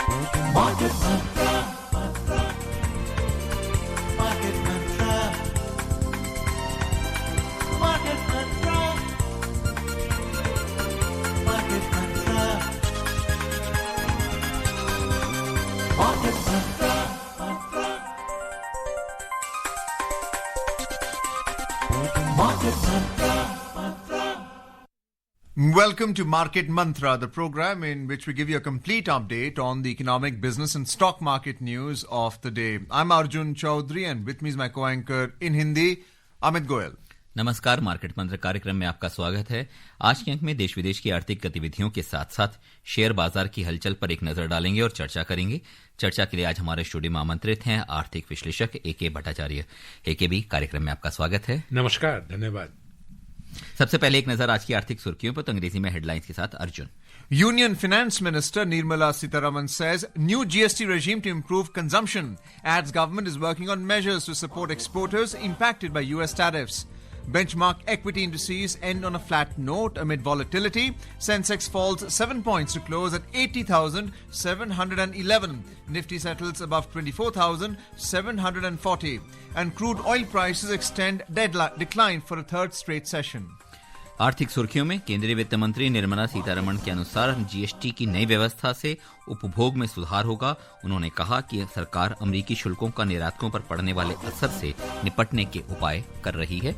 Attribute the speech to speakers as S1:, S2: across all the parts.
S1: Market Mantra. Market Mantra. Market Mantra. Market Mantra. Market Mantra. Market Mantra.
S2: Welcome to Market Mantra, the program in which we give you a complete update on the economic, business and stock market news of the day. I'm Arjun Chaudhary and with me is my co-anchor in Hindi, Amit Goyal.
S3: नमस्कार, market मंत्र कार्यक्रम में आपका स्वागत है। आज के अंक में देश विदेश की आर्थिक गतिविधियों के साथ साथ शेयर बाजार की हलचल पर एक नजर डालेंगे और चर्चा करेंगे। चर्चा के लिए आज हमारे स्टूडियो में आमंत्रित हैं आर्थिक विश्लेषक ए.के. भट्टाचार्य। ए.के. भी कार्यक्रम में आपका स्वागत है।
S4: नमस्कार, धन्यवाद।
S3: सबसे पहले एक नजर आज की आर्थिक सुर्खियों पर, तो अंग्रेजी में हेडलाइंस के साथ Arjun.
S2: Union Finance Minister Nirmala Sitharaman says new GST regime to improve consumption. Adds government is working on measures to support exporters impacted by US tariffs. Benchmark equity indices end on a flat note amid volatility. Sensex falls 7 points to close at 80,711. Nifty settles above 24,740. And crude oil prices extend decline for a third straight session.
S3: आर्थिक सुर्खियों में केंद्रीय वित्त मंत्री निर्मला सीतारमण के अनुसार GST की नई व्यवस्था से उपभोग में सुधार होगा। उन्होंने कहा कि सरकार अमेरिकी शुल्कों का निर्यातकों पर पड़ने वाले असर से निपटने के उपाय कर रही है।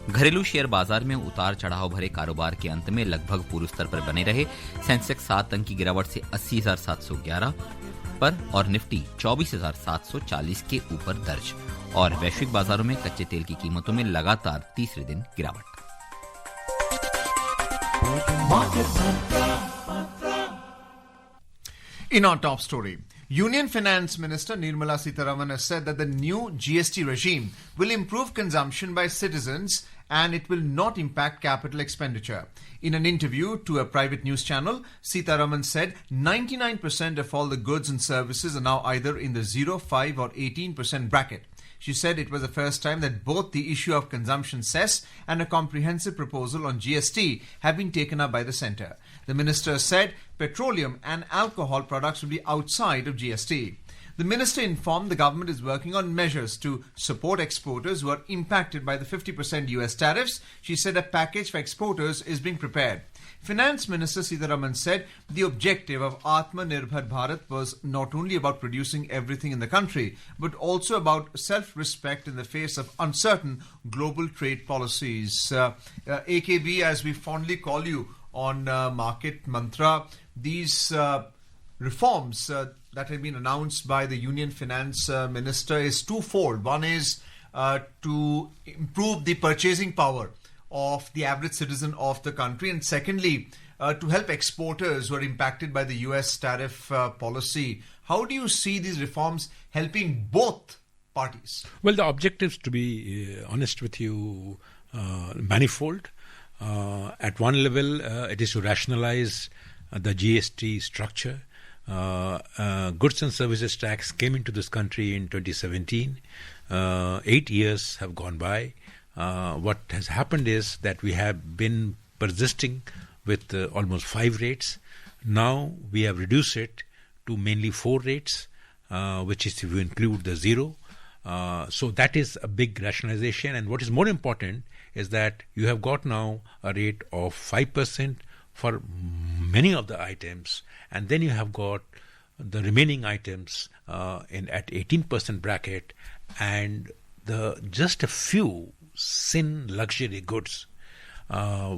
S3: घरेलू शेयर बाजार में उतार चढ़ाव भरे कारोबार के अंत में लगभग पूर्व स्तर पर बने रहे। सेंसेक्स 7 अंक की गिरावट से 80,711 पर और निफ्टी 24,740 के ऊपर दर्ज। और वैश्विक बाजारों में कच्चे तेल की कीमतों में लगातार तीसरे दिन गिरावट।
S2: In our top story, Union Finance Minister Nirmala Sitharaman has said that the new GST regime will improve consumption by citizens and it will not impact capital expenditure. In an interview to a private news channel, Sitharaman said 99% of all the goods and services are now either in the 0, 5 or 18% bracket. She said it was the first time that both the issue of consumption cess and a comprehensive proposal on GST have been taken up by the centre. The minister said petroleum and alcohol products will be outside of GST. The minister informed the government is working on measures to support exporters who are impacted by the 50% US tariffs. She said a package for exporters is being prepared. Finance Minister Sitharaman said the objective of Atmanirbhar Bharat was not only about producing everything in the country, but also about self-respect in the face of uncertain global trade policies. AKB, as we fondly call you on Market Mantra, these reforms that have been announced by the Union Finance Minister is twofold. One is to improve the purchasing power of the average citizen of the country, and secondly, to help exporters who are impacted by the US tariff policy. How do you see these reforms helping both parties?
S4: Well, the objectives, to be honest with you, manifold. At one level, it is to rationalize the GST structure. Goods and services tax came into this country in 2017. 8 years have gone by. What has happened is that we have been persisting with almost 5 rates. Now we have reduced it to mainly 4 rates, which is if you include the 0. So that is a big rationalization. And what is more important is that you have got now a rate of 5% for many of the items, and then you have got the remaining items at 18% bracket, and just a few sin luxury goods,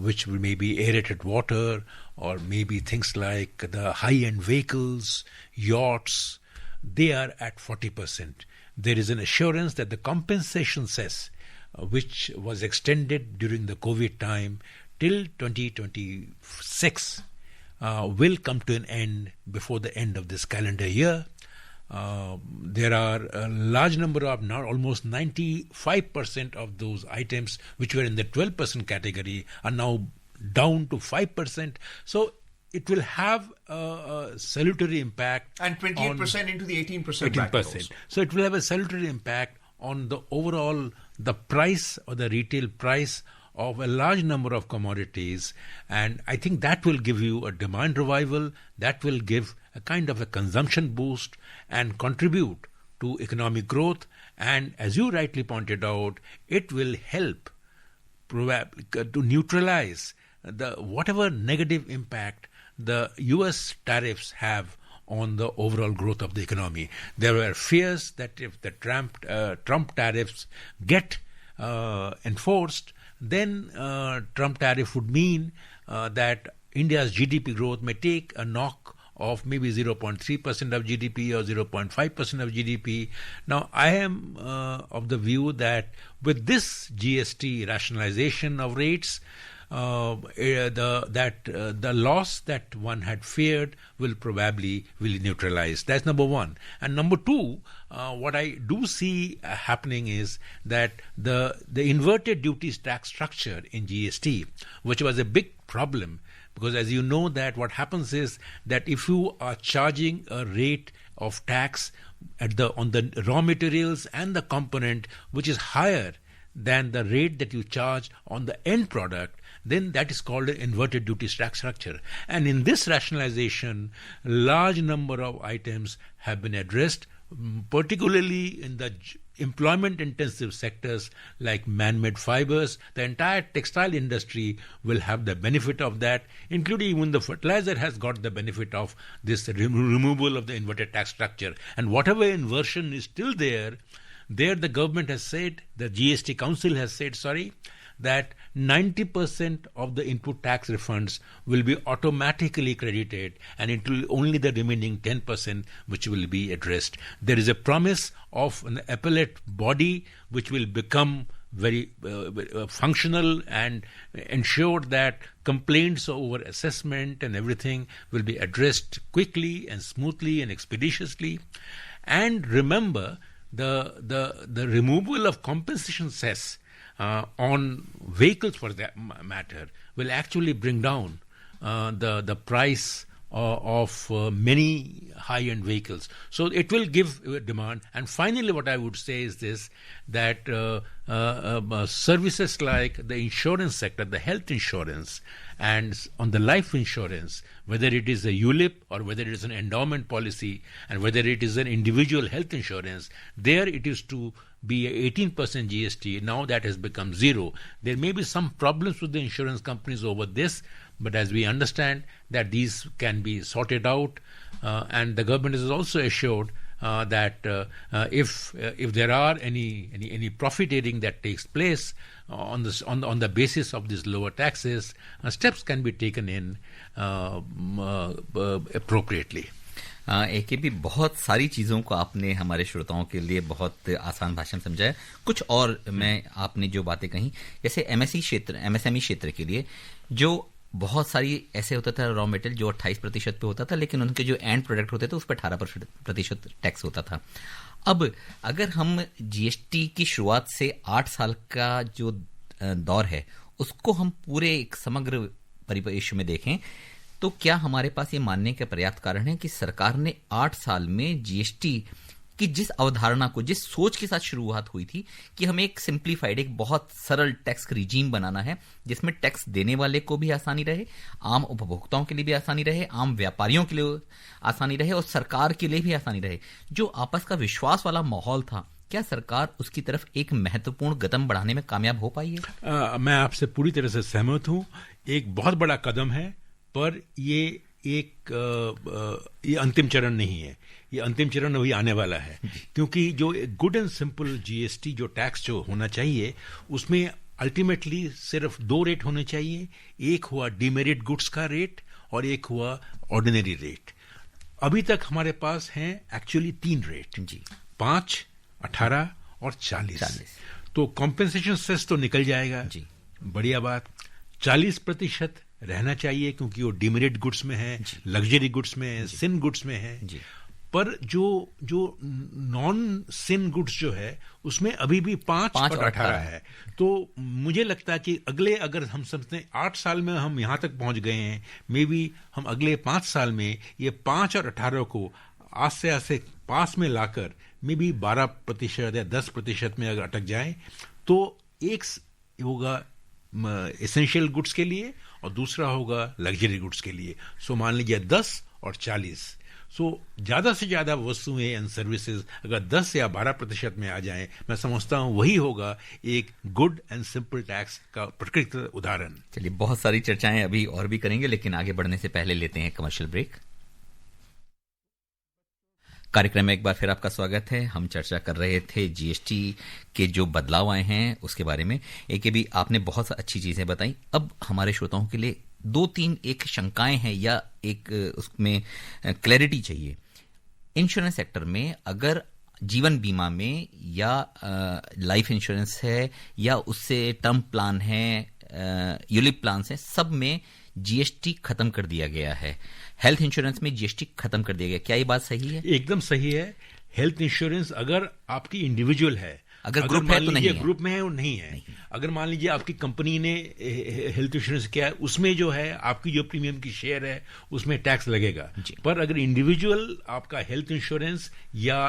S4: which may be aerated water or maybe things like the high-end vehicles, yachts, they are at 40%. There is an assurance that the compensation cess, which was extended during the COVID time till 2026, will come to an end before the end of this calendar year. There are a large number of, now almost 95% of those items which were in the 12% category are now down to 5%. So it will have a salutary impact.
S2: And 28% into the 18% bracket also.
S4: So it will have a salutary impact on the overall, the price or the retail price of a large number of commodities, and I think that will give you a demand revival, that will give a kind of a consumption boost and contribute to economic growth. And as you rightly pointed out, it will help to neutralize the whatever negative impact the US tariffs have on the overall growth of the economy. There were fears that if the Trump tariffs get enforced, then Trump tariff would mean that India's GDP growth may take a knock of maybe 0.3% of GDP or 0.5% of GDP. Now, I am of the view that with this GST rationalization of rates, the loss that one had feared will probably neutralize. That's number one. And number two, what I do see happening is that the inverted duties tax structure in GST, which was a big problem, because as you know that what happens is that if you are charging a rate of tax on the raw materials and the component which is higher than the rate that you charge on the end product, then that is called an inverted duties tax structure. And in this rationalization, large number of items have been addressed, particularly in the employment-intensive sectors like man-made fibers. The entire textile industry will have the benefit of that, including even the fertilizer has got the benefit of this removal of the inverted tax structure. And whatever inversion is still there the government has said, the GST Council has said, that 90% of the input tax refunds will be automatically credited, and it will only the remaining 10% which will be addressed. There is a promise of an appellate body which will become very functional and ensure that complaints over assessment and everything will be addressed quickly and smoothly and expeditiously. And remember, the removal of compensation cess on vehicles, for that matter, will actually bring down the price of many high-end vehicles. So it will give demand. And finally, what I would say is this, that services like the insurance sector, the health insurance, and on the life insurance, whether it is a ULIP or whether it is an endowment policy and whether it is an individual health insurance, there it is to be a 18% GST. Now that has become zero. There may be some problems with the insurance companies over this, but as we understand that these can be sorted out, and the government is also assured that if there are any profiteering that takes place on the basis of these lower taxes, steps can be taken in appropriately.
S3: एक भी बहुत सारी चीज़ों को आपने हमारे श्रोताओं के लिए बहुत आसान भाषा में समझाया. कुछ और मैं आपने जो बातें कही, जैसे एमएसएमई क्षेत्र के लिए जो बहुत सारी ऐसे होता था रॉ मटेरियल जो 28% पे होता था, लेकिन उनके जो एंड प्रोडक्ट होते थे उस पर 18% टैक्स होता था. अब अगर हम जीएसटी की शुरुआत से 8 साल का जो दौर है उसको हम पूरे एक समग्र परिवेश में देखें, तो क्या हमारे पास ये मानने के पर्याप्त कारण है कि सरकार ने 8 साल में जीएसटी की जिस अवधारणा को, जिस सोच के साथ शुरुआत हुई थी कि हमें एक सिंप्लीफाइड, एक बहुत सरल टैक्स रिजीम बनाना है जिसमें टैक्स देने वाले को भी आसानी रहे, आम उपभोक्ताओं के लिए भी आसानी रहे, आम व्यापारियों के लिए आसानी रहे और सरकार के लिए भी आसानी रहे, जो आपस का विश्वास वाला माहौल था, क्या सरकार उसकी तरफ एक महत्वपूर्ण कदम बढ़ाने में कामयाब हो पाई है?
S4: मैं आपसे पूरी तरह से सहमत हूं. एक बहुत बड़ा कदम है, पर ये अंतिम चरण नहीं है. ये अंतिम चरण अभी आने वाला है, क्योंकि जो गुड एंड सिंपल जीएसटी जो टैक्स जो होना चाहिए उसमें अल्टीमेटली सिर्फ 2 रेट होने चाहिए. एक हुआ डीमेरिट गुड्स का रेट और एक हुआ ऑर्डिनरी रेट. अभी तक हमारे पास हैं एक्चुअली 3 रेट जी, 5, 18 और 40. तो कॉम्पेंसेशन सेस तो निकल जाएगा जी, बढ़िया बात. 40% रहना चाहिए क्योंकि वो डिमेरिट गुड्स में है, लग्जरी गुड्स में है, सिन गुड्स में है. पर जो नॉन सिन गुड्स जो है उसमें अभी भी 5 और 18 है. तो मुझे लगता है कि अगर हम समझते हैं 8 साल में हम यहां तक पहुंच गए हैं, मे बी हम अगले 5 साल में ये 5 और 18 को आस्ते आस्ते पास में लाकर मे बी 12% या 10% में अगर अटक जाए तो एक होगा एसेंशियल गुड्स के लिए और दूसरा होगा लग्जरी गुड्स के लिए. सो मान लीजिए 10 और 40. सो ज़्यादा से ज़्यादा वस्तुएं एंड सर्विसेज अगर 10 या 12% में आ जाएं, मैं समझता हूं वही होगा एक गुड एंड सिंपल टैक्स का प्रकृत उदाहरण।
S3: चलिए, बहुत सारी चर्चाएं अभी और भी करेंगे, लेकिन आगे बढ़ने से पहले लेते हैं कमर्शियल ब्रेक। कार्यक्रम में एक बार फिर आपका स्वागत है। हम चर्चा कर रहे थे जीएसटी के जो बदलाव आए हैं उसके बारे में। एक भी आपने बहुत अच्छी चीजें बताई। अब हमारे श्रोताओं के लिए 2-3 एक शंकाएं हैं या एक उसमें क्लैरिटी चाहिए। इंश्योरेंस सेक्टर में अगर जीवन बीमा में या लाइफ इंश्योरेंस है या उससे टर्म प्लान है, यूलिप प्लान है, सब में जीएसटी खत्म कर दिया गया है। हेल्थ इंश्योरेंस में जीएसटी खत्म कर दिया गया, क्या ये बात सही है?
S4: एकदम सही है। हेल्थ इंश्योरेंस अगर आपकी इंडिविजुअल है,
S3: अगर ग्रुप है तो नहीं है,
S4: ग्रुप में है और नहीं है। अगर मान लीजिए आपकी कंपनी ने हेल्थ इंश्योरेंस किया है, उसमें जो है आपकी जो प्रीमियम की शेयर है उसमें टैक्स लगेगा। पर अगर इंडिविजुअल आपका हेल्थ इंश्योरेंस या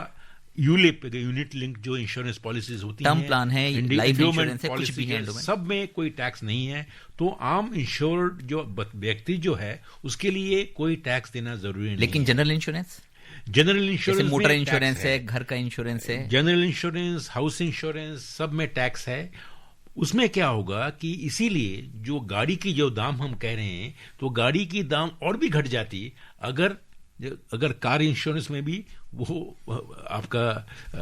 S4: यूलिप यूनिट लिंक जो इंश्योरेंस पॉलिसीज होती हैं,
S3: टर्म प्लान है, लाइफ इंश्योरेंस है, कुछ भी है,
S4: सब में कोई टैक्स नहीं है। तो आम इंश्योर्ड जो व्यक्ति जो है उसके लिए कोई टैक्स देना जरूरी नहीं।
S3: लेकिन general insurance,
S4: general insurance,
S3: motor insurance है, घर का इंश्योरेंस है,
S4: जनरल इंश्योरेंस, हाउस इंश्योरेंस, सब में टैक्स है। उसमें क्या होगा कि इसीलिए जो गाड़ी की जो दाम हम कह रहे हैं, तो गाड़ी की दाम और भी घट जाती अगर कार इंश्योरेंस में भी वो आपका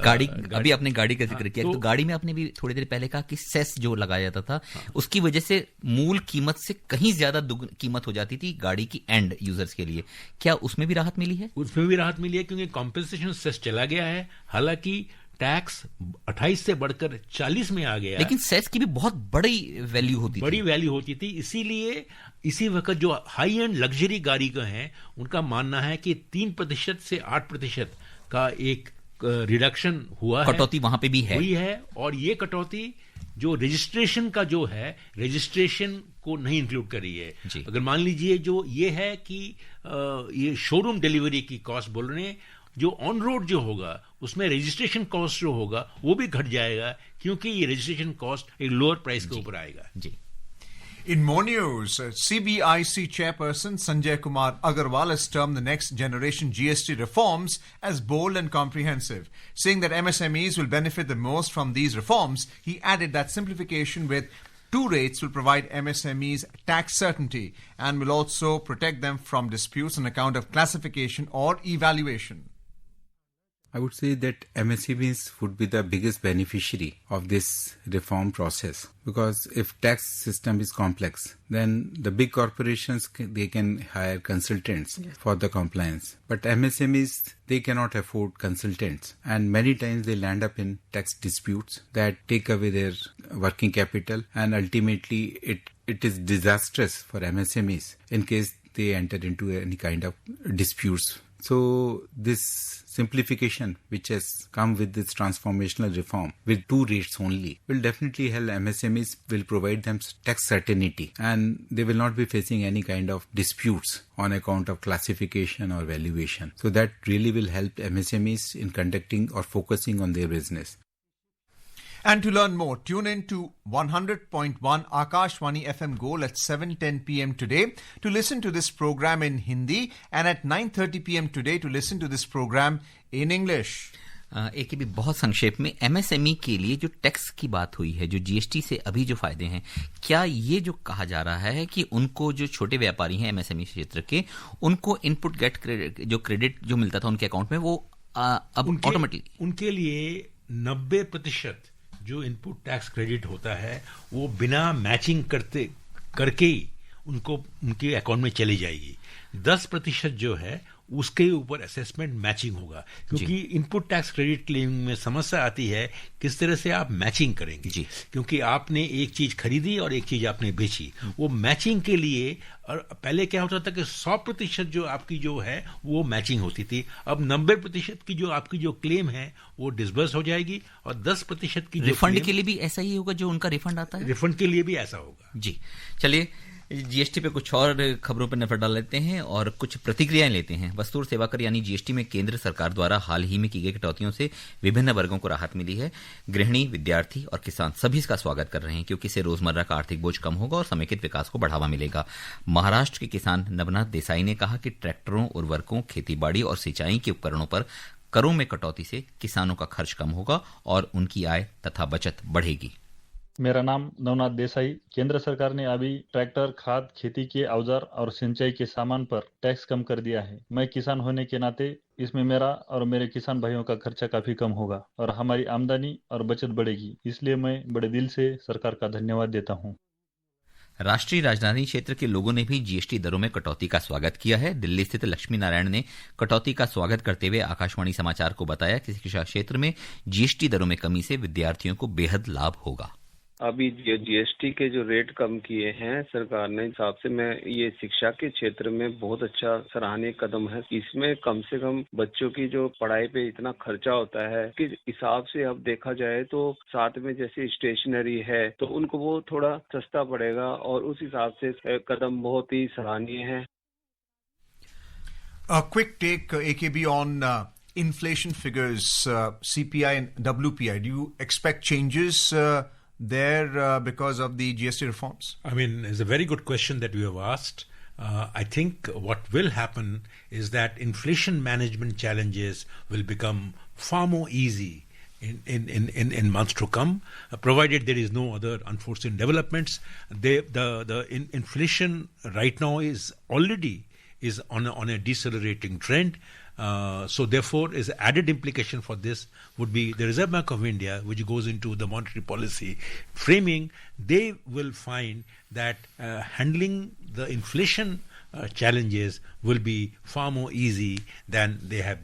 S3: गाड़ी अभी आपने गाड़ी का जिक्र किया, तो गाड़ी में आपने भी थोड़ी देर पहले कहा कि सेस जो लगाया जाता था, उसकी वजह से मूल कीमत से कहीं ज्यादा कीमत हो जाती थी गाड़ी की एंड यूजर्स के लिए। क्या उसमें भी राहत मिली है?
S4: उसमें भी राहत मिली है, क्योंकि कॉम्पेंसेशन सेस चला गया है। हालांकि टैक्स 28 से बढ़कर 40 में आ गया,
S3: लेकिन सेस की भी बहुत बड़ी वैल्यू होती
S4: थी। इसीलिए इसी वक्त जो हाई एंड लग्जरी गाड़ी का है उनका मानना है कि 3% से 8% का एक रिडक्शन हुआ है,
S3: कटौती वहां पे भी हुई
S4: है। और ये कटौती जो रजिस्ट्रेशन का जो है, रजिस्ट्रेशन को नहीं इंक्लूड करी है। अगर मान लीजिए जो ये है कि ये शोरूम डिलीवरी की कॉस्ट बोल रहे हैं, जो ऑन रोड जो होगा उसमें रजिस्ट्रेशन कॉस्ट जो होगा वो भी घट जाएगा, क्योंकि ये रजिस्ट्रेशन कॉस्ट एक लोअर प्राइस के ऊपर आएगा।
S3: जी।
S2: In more news, CBIC chairperson Sanjay Kumar Agarwal has termed the next generation GST reforms as bold and comprehensive. Saying that MSMEs will benefit the most from these reforms, he added that simplification with 2 rates will provide MSMEs tax certainty and will also protect them from disputes on account of classification or evaluation.
S5: I would say that MSMEs would be the biggest beneficiary of this reform process, because if tax system is complex, then the big corporations they can hire consultants for the compliance, but MSMEs they cannot afford consultants, and many times they land up in tax disputes that take away their working capital, and ultimately it is disastrous for MSMEs in case they enter into any kind of disputes. So this simplification which has come with this transformational reform with 2 rates only will definitely help MSMEs, will provide them tax certainty, and they will not be facing any kind of disputes on account of classification or valuation. So that really will help MSMEs in conducting or focusing on their business.
S2: And to learn more, tune in to 100.1 Akashvani FM Gold at 7:10 p.m. today to listen to this program in Hindi, and at 9:30 p.m. today to listen to this program in English.
S3: एक भी बहुत संक्षेप में MSME के लिए जो tax की बात हुई है, जो जीएसटी से अभी जो फायदे हैं, क्या ये जो कहा जा रहा है कि उनको जो छोटे व्यापारी हैं एमएसएमई क्षेत्र के, उनको इनपुट गेट क्रेडिट जो मिलता था उनके अकाउंट में, वो अब ऑटोमेटिकली
S4: उनके लिए 90% जो इनपुट टैक्स क्रेडिट होता है वो बिना मैचिंग करके ही उनको उनके अकाउंट में चली जाएगी। 10% जो है उसके ऊपर असेसमेंट मैचिंग होगा, क्योंकि इनपुट टैक्स क्रेडिट क्लेमिंग में समस्या आती है किस तरह से आप मैचिंग करेंगे जी। क्योंकि आपने एक चीज खरीदी और एक चीज आपने बेची, वो मैचिंग के लिए, और पहले क्या होता था कि 100% जो आपकी जो है वो मैचिंग होती थी, अब 90% की जो आपकी जो क्लेम है वो डिसबर्स हो जाएगी, और 10% की
S3: रिफंड के लिए भी ऐसा ही होगा, जो उनका रिफंड आता है
S4: रिफंड के लिए भी ऐसा होगा।
S3: जी। चलिए, जीएसटी पे कुछ और खबरों पर नजर डाल लेते हैं और कुछ प्रतिक्रियाएं लेते हैं। वस्तु और सेवा कर यानी जीएसटी में केंद्र सरकार द्वारा हाल ही में की गई कटौतियों से विभिन्न वर्गों को राहत मिली है। गृहिणी, विद्यार्थी और किसान सभी इसका स्वागत कर रहे हैं क्योंकि इससे रोजमर्रा का आर्थिक बोझ कम होगा और समेकित विकास को बढ़ावा मिलेगा। महाराष्ट्र के किसान नवनाथ देसाई ने कहा कि ट्रैक्टरों, उर्वरकों, खेतीबाड़ी और सिंचाई के उपकरणों पर करों में कटौती से किसानों का खर्च कम होगा और उनकी आय तथा बचत बढ़ेगी।
S6: मेरा नाम नवनाथ देसाई। केंद्र सरकार ने अभी ट्रैक्टर, खाद, खेती के औजार और सिंचाई के सामान पर टैक्स कम कर दिया है। मैं किसान होने के नाते इसमें मेरा और मेरे किसान भाइयों का खर्चा काफी कम होगा और हमारी आमदनी और बचत बढ़ेगी। इसलिए मैं बड़े दिल से सरकार का धन्यवाद देता हूँ।
S3: राष्ट्रीय राजधानी क्षेत्र के लोगों ने भी जीएसटी दरों में कटौती का स्वागत किया है। दिल्ली स्थित लक्ष्मी नारायण ने कटौती का स्वागत करते हुए आकाशवाणी समाचार को बताया कि शिक्षा क्षेत्र में जीएसटी दरों में कमी से विद्यार्थियों को बेहद लाभ होगा।
S7: अभी जीएसटी के जो रेट कम किए हैं सरकार ने, हिसाब से मैं ये शिक्षा के क्षेत्र में बहुत अच्छा सराहनीय कदम है। इसमें कम से कम बच्चों की जो पढ़ाई पे इतना खर्चा होता है कि हिसाब से अब देखा जाए तो साथ में जैसे स्टेशनरी है तो उनको वो थोड़ा सस्ता पड़ेगा और उस हिसाब से कदम बहुत ही सराहनीय है।
S2: A quick take, AKB, on inflation figures, CPI and WPI. Do you expect changes there because of the GST reforms?
S4: I mean, it's a very good question that you have asked. I think what will happen is that inflation management challenges will become far more easy in months to come, provided there is no other unforeseen developments. Inflation right now is already on a decelerating trend. So therefore, is added implication for this would be the Reserve Bank of India, which goes into the monetary policy framing. They will find that handling the inflation challenges will be far more easy than they have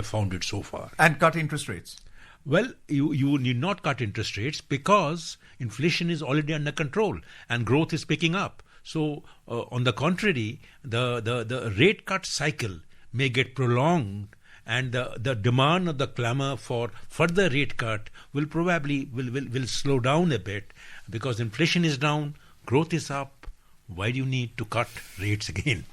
S4: found it so far.
S2: And cut interest rates.
S4: Well, you need not cut interest rates because inflation is already under control and growth is picking up. So on the contrary, the rate cut cycle may get prolonged, and the demand or the clamor for further rate cut will probably will slow down a bit because inflation is down, growth is up. Why do you need to cut rates again?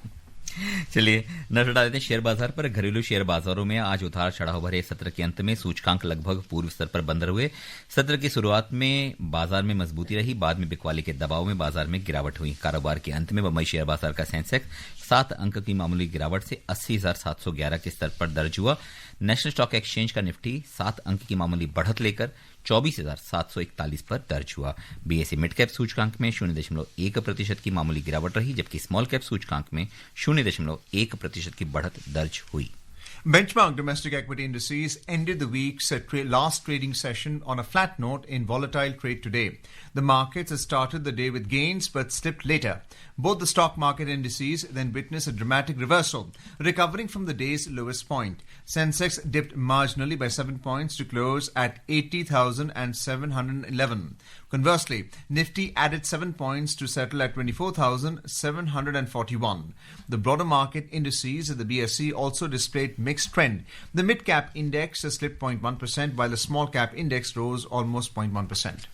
S3: चलिए नजर डालते हैं share बाजार पर। घरेलू share बाजारों में आज उतार चढ़ाव भरे सत्र के अंत में सूचकांक लगभग पूर्व स्तर पर बंद हुए। सत्र की शुरुआत में बाजार में मजबूती रही, बाद में बिकवाली के दबाव में बाजार में गिरावट हुई। कारोबार के अंत में बंबई शेयर बाजार का सेंसेक्स 7 अंक की मामूली गिरावट से 80,711 के स्तर पर दर्ज हुआ। नेशनल स्टॉक एक्सचेंज का निफ्टी 7 अंक की मामूली बढ़त लेकर 24,741 पर दर्ज हुआ। बीएसई मिड कैप सूचकांक में 0.1% की मामूली गिरावट रही, जबकि स्मॉल कैप सूचकांक में 0.1% की बढ़त दर्ज हुई।
S2: Benchmark domestic equity indices ended the week's last trading session on a flat note in volatile trade today. The markets had started the day with gains but slipped later. Both the stock market indices then witnessed a dramatic reversal, recovering from the day's lowest point. Sensex dipped marginally by 7 points to close at 80,711. Conversely, Nifty added 7 points to settle at 24,741. The broader market indices at the BSE also displayed mixed trend. The mid-cap index slipped 0.1%, while the small-cap index rose almost 0.1%.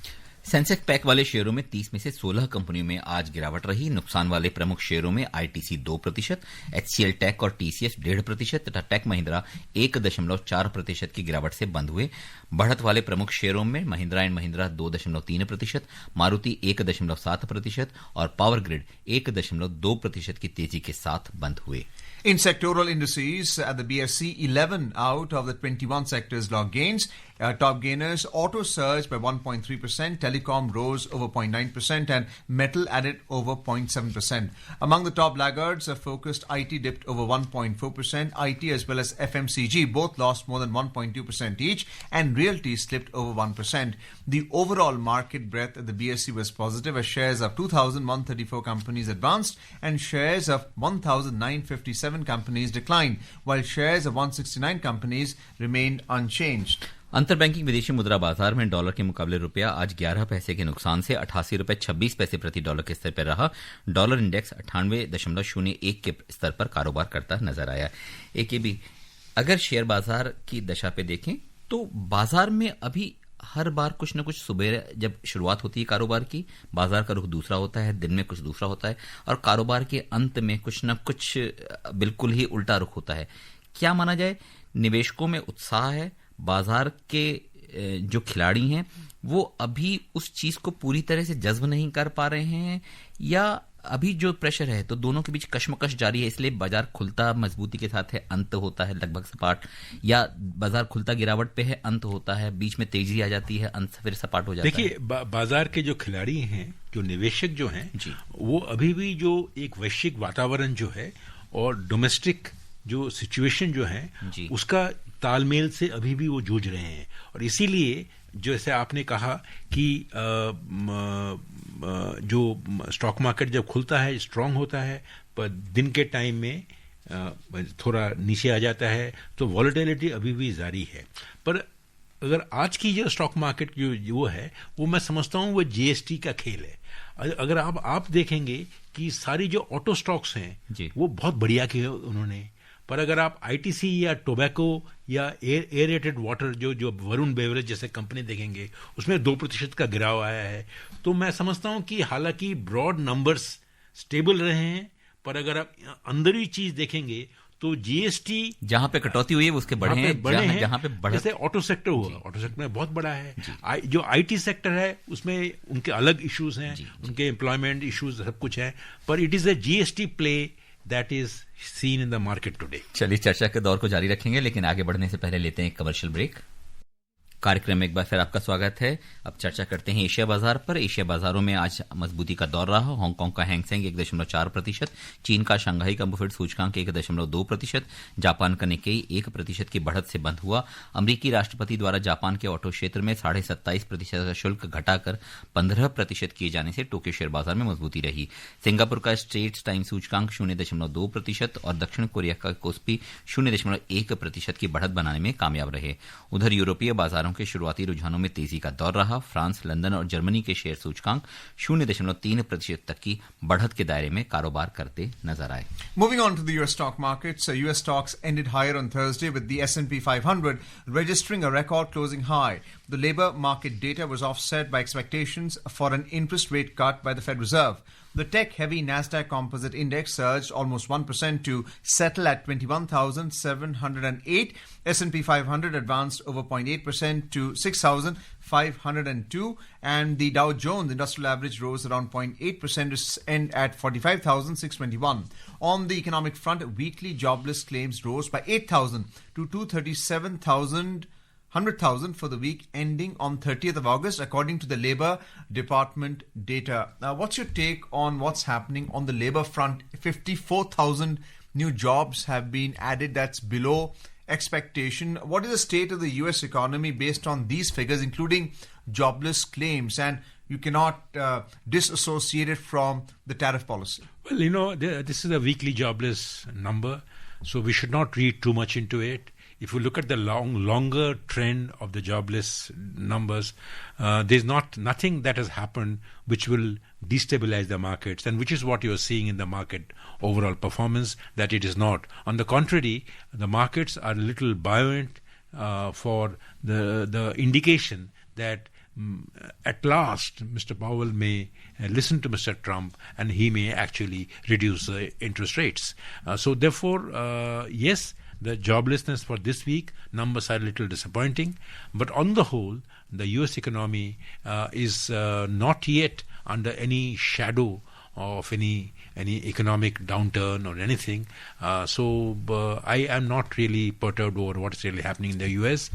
S3: Sensex pack वाले शेयरों में 30 में से 16 कंपनियों में आज गिरावट रही। नुकसान वाले प्रमुख शेयरों में आईटीसी 2%, एचसीएल टेक और टीसीएस 1.5% तथा टेक महिंद्रा 1.4% की गिरावट से बंद हुए। बढ़त वाले प्रमुख शेयरों में महिंद्रा एंड महिंद्रा 2.3%, मारुति 1.7% और पावर ग्रिड 1.2% की तेजी के साथ बंद हुए।
S2: In sectoral indices at the BSE, 11 out of the 21 sectors logged gains. Top gainers, auto surged by 1.3%, telecom rose over 0.9%, and metal added over 0.7%. Among the top laggards, focused IT dipped over 1.4%. IT as well as FMCG both lost more than 1.2% each, and realty slipped over 1%. The overall market breadth at the BSE was positive as shares of 2,134 companies advanced and shares of 1,957 companies declined, while shares of 169 companies remained unchanged.
S3: अंतर banking विदेशी मुद्रा बाजार में dollar के मुकाबले रुपया आज 11 पैसे के नुकसान से 88.26 प्रति डॉलर के स्तर पर रहा। डॉलर इंडेक्स 98.01 के स्तर पर कारोबार करता नजर आया। एकेबी, अगर शेयर बाजार की दशा पे देखें तो बाजार में अभी हर बार कुछ न कुछ सुबह जब शुरुआत होती है कारोबार की, बाजार का रुख दूसरा होता है, दिन में कुछ दूसरा होता है और कारोबार के अंत में कुछ न कुछ बिल्कुल ही उल्टा रुख होता है। क्या माना जाए, निवेशकों में उत्साह है, बाजार के जो खिलाड़ी हैं वो अभी उस चीज को पूरी तरह से जज्ब नहीं कर पा रहे हैं, या अभी जो प्रेशर है तो दोनों के बीच कश्मकश जारी है, इसलिए बाजार खुलता मजबूती के साथ है, अंत होता है लगभग सपाट, या बाजार खुलता गिरावट पे है, अंत होता है, बीच में तेजी आ जाती है, अंत फिर सपाट हो जाता है।
S4: देखिए, बाजार के जो खिलाड़ी हैं, जो निवेशक जो हैं, वो अभी भी जो एक वैश्विक वातावरण जो है और डोमेस्टिक जो सिचुएशन जो है उसका तालमेल से अभी भी वो जूझ रहे हैं। और इसीलिए जैसे आपने कहा कि जो स्टॉक मार्केट जब खुलता है स्ट्रांग होता है, पर दिन के टाइम में थोड़ा नीचे आ जाता है, तो वॉलेटिलिटी अभी भी जारी है। पर अगर आज की जो स्टॉक मार्केट जो वो है, वो मैं समझता हूँ वो जीएसटी का खेल है। अगर आप देखेंगे कि सारी जो ऑटो स्टॉक्स हैं वो बहुत बढ़िया किए उन्होंने, पर अगर आप आईटीसी या टोबैको या एयरेटेड वाटर जो वरुण बेवरेज जैसे कंपनी देखेंगे, उसमें 2% का गिराव आया है। तो मैं समझता हूं कि हालांकि ब्रॉड नंबर्स स्टेबल रहे हैं, पर अगर आप अंदर चीज देखेंगे तो जीएसटी
S3: जहां पे कटौती हुई है उसके बढ़े हैं, जहां पे बढ़े,
S4: जैसे ऑटो सेक्टर हुआ, ऑटो सेक्टर में बहुत बड़ा है। जो आईटी सेक्टर है उसमें उनके अलग इश्यूज हैं, उनके एम्प्लॉयमेंट इश्यूज सब कुछ है, पर it is a GST play that is seen in the market today.
S3: चलिए चर्चा के दौर को जारी रखेंगे, लेकिन आगे बढ़ने से पहले लेते हैं एक कमर्शियल ब्रेक। कार्यक्रम में एक बार फिर आपका स्वागत है। अब चर्चा करते हैं एशिया बाजार पर। एशिया बाजारों में आज मजबूती का दौर रहा। हांगकांग का हैंगसेंग 1.4%, चीन का शंघाई कम्पोजिट सूचकांक 1.2%, जापान का निक्केई 1% की बढ़त से बंद हुआ। अमरीकी राष्ट्रपति द्वारा जापान के ऑटो क्षेत्र में 27.5% का शुल्क घटाकर 15% किए जाने से टोक्यो शेयर बाजार में मजबूती रही। सिंगापुर का स्ट्रेट्स टाइम सूचकांक 0.2% और दक्षिण कोरिया का कोस्पी 0.1% की बढ़त बनाने में कामयाब रहे। उधर यूरोपीय बाजारों के शुरुआती रुझानों में तेजी का दौर रहा। फ्रांस, लंदन और जर्मनी के शेयर सूचकांक 0.3% तक की बढ़त के दायरे में कारोबार करते नजर आए।
S2: Moving on to the US stock markets, US stocks ended higher on Thursday with the S&P 500 registering a record closing high. The labor market data was offset by expectations for an interest rate cut by the Fed Reserve. The tech-heavy Nasdaq Composite Index surged almost 1% to settle at 21,708. S&P 500 advanced over 0.8% to 6,502, and the Dow Jones Industrial Average rose around 0.8% to end at 45,621. On the economic front, weekly jobless claims rose by 8,000 to 100,000 for the week ending on 30th of August, according to the Labour Department data. Now, what's your take on what's happening on the labour front? 54,000 new jobs have been added. That's below expectation. What is the state of the US economy based on these figures, including jobless claims? And you cannot disassociate it from the tariff policy.
S4: Well, this is a weekly jobless number, so we should not read too much into it. If you look at the longer trend of the jobless numbers, there's nothing that has happened which will destabilize the markets, and which is what you're seeing in the market overall performance, that it is not. On the contrary, the markets are a little buoyant for the indication that at last Mr. Powell may listen to Mr. Trump and he may actually reduce the interest rates. So therefore, yes, the joblessness for this week numbers are a little disappointing, but on the whole, the U.S. economy is not yet under any shadow of any economic downturn or anything. So I am not really perturbed over what's really happening in the U.S.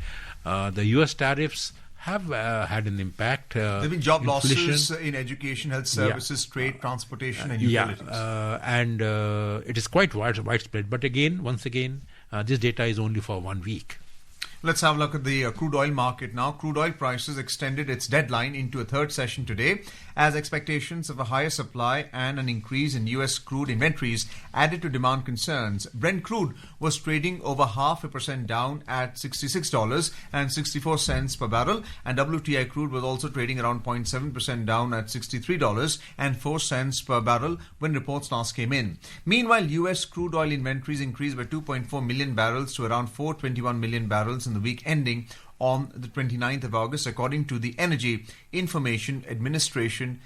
S4: The U.S. tariffs have had an impact.
S2: There have been job losses in education, health services, trade, transportation, and utilities.
S4: And it is quite widespread. But once again, this data is only for 1 week.
S2: Let's have a look at the crude oil market now. Crude oil prices extended its deadline into a third session today as expectations of a higher supply and an increase in U.S. crude inventories added to demand concerns. Brent crude was trading over 0.5% down at $66.64 per barrel, and WTI crude was also trading around 0.7% down at $63.04 per barrel when reports last came in. Meanwhile, U.S. crude oil inventories increased by 2.4 million barrels to around 421 million barrels in the week ending on the 29th of August, according to the Energy Information Administration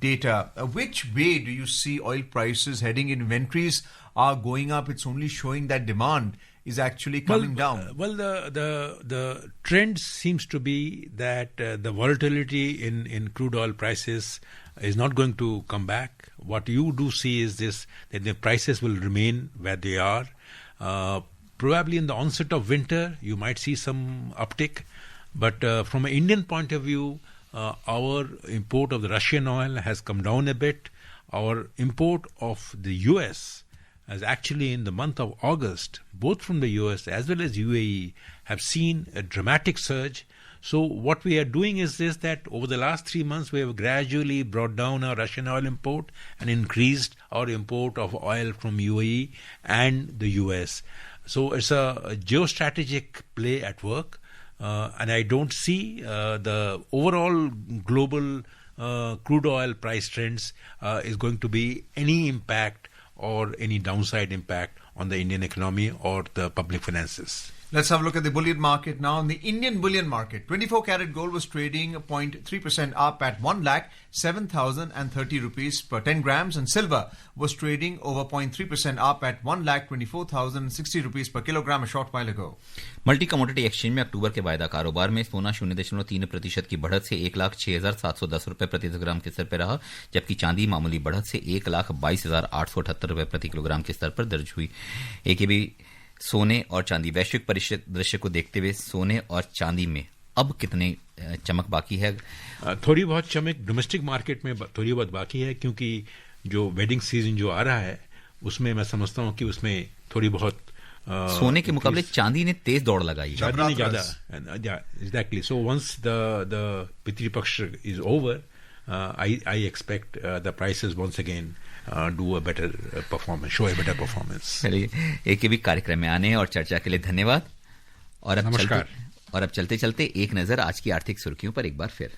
S2: data. Which way do you see oil prices heading? Inventories are going up. It's only showing that demand is actually coming down.
S4: Well, the trend seems to be that the volatility in crude oil prices is not going to come back. What you do see is this, that the prices will remain where they are. Probably in the onset of winter, you might see some uptick. But from an Indian point of view, our import of the Russian oil has come down a bit. Our import of the US has actually, in the month of August, both from the US as well as UAE, have seen a dramatic surge. So what we are doing is this, that over the last 3 months we have gradually brought down our Russian oil import and increased our import of oil from UAE and the US. So it's a geostrategic play at work, and I don't see the overall global crude oil price trends is going to be any impact or any downside impact on the Indian economy or the public finances.
S2: Let's have a look at the bullion market now. In the Indian bullion market, 24-carat gold was trading 0.3% up at 1,07,030 rupees per 10 grams, and silver was trading over 0.3% up at 1,24,060 rupees per kilogram a short while ago.
S3: Multi commodity exchange में अक्टूबर के वायदा कारोबार में सोना 0.3% की बढ़त से 1,06,710 रुपए प्रति किलोग्राम के स्तर पर रहा, जबकि चांदी मामूली बढ़त से 1,22,878 रुपए प्रति किलोग्राम के स्तर पर दर्ज हुई। एकेबी सोने और चांदी वैश्विक परिदृश्य को देखते हुए सोने और चांदी में अब कितने चमक बाकी है?
S4: थोड़ी बहुत चमक डोमेस्टिक मार्केट में थोड़ी बहुत बाकी है, क्योंकि जो वेडिंग सीजन जो आ रहा है उसमें मैं समझता हूँ कि उसमें थोड़ी बहुत
S3: सोने के मुकाबले चांदी ने तेज दौड़ लगाई।
S4: चांदी ने ज्यादा, exactly. So once the Pitrupaksha is over, I expect the prices once again do a better performance, show a better performance.
S3: चलिए, एक भी कार्यक्रम में आने और चर्चा के लिए धन्यवाद। और अब चलते चलते एक नजर आज की आर्थिक सुर्खियों पर एक बार फिर।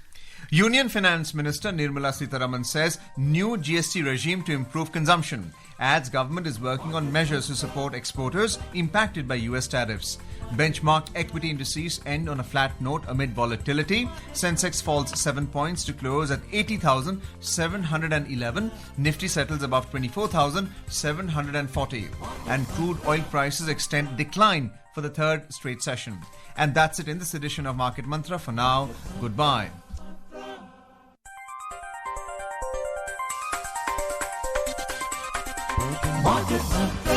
S2: Union Finance Minister Nirmala Sitharaman says new GST regime to improve consumption. Adds government is working on measures to support exporters impacted by US tariffs. Benchmark equity indices end on a flat note amid volatility. Sensex falls 7 points to close at 80,711. Nifty settles above 24,740. And crude oil prices extend decline for the third straight session. And that's it in this edition of Market Mantra. For now, goodbye.
S1: Market Mantra.